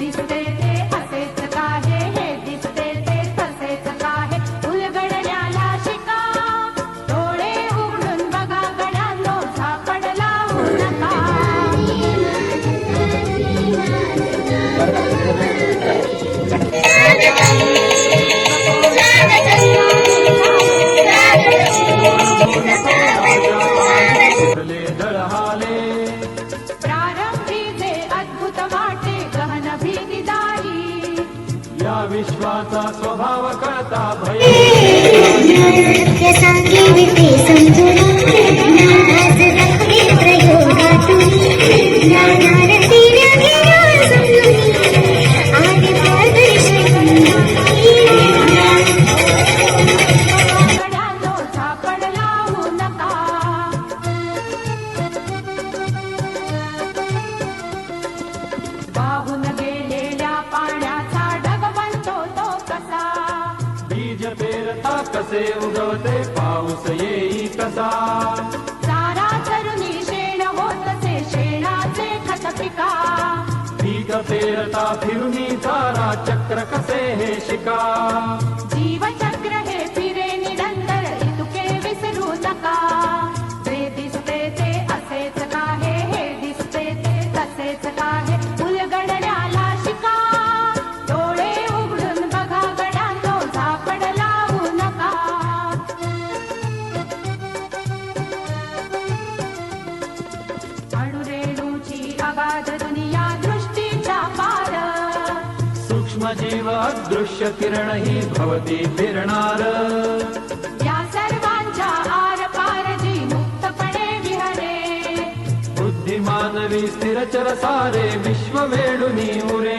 दिसते ते असेच काहे, हे दिसते ते तसेच काहे, उलगडण्याला शिका, डोळे उघडून बघा गड्यांनो, झापड लावू नका. प्रारंभी जे अद्भुत वाटे गहन भीतीदायी, या विश्वाचा स्वभाव कळता भय गड्यांनो झापड लावू नका. वाहून गेलेल्या पाण्याचा ढग बनतो तो कसा, बीज पेरता कसे उगवते पाऊस येई कसा. चारा चरुनी शेण होतसे शेणाचे खत पिका, पीक पेरता फिरुनी चारा चक्र कसे हे शिका. जीवचक्र हे फिरे निरंतर इतुके विसरू नका. जे दिसते ते असेच काहे, हे दिसते ते तसेच काहे, उलगडण्याला शिका, डोळे उघडून बघा गड्यांनो, झापड लावू नका. अणुरेणूची अगाध दुनिया दृष्टीच्या पार, सूक्ष्म जीव अदृश्य किरण ही भवती फिरणार. या सर्वांच्या आर पार जी मुक्तपणे विहरे, बुद्धिमानवी स्थिरचर सारे विश्व वेडुनी उरे.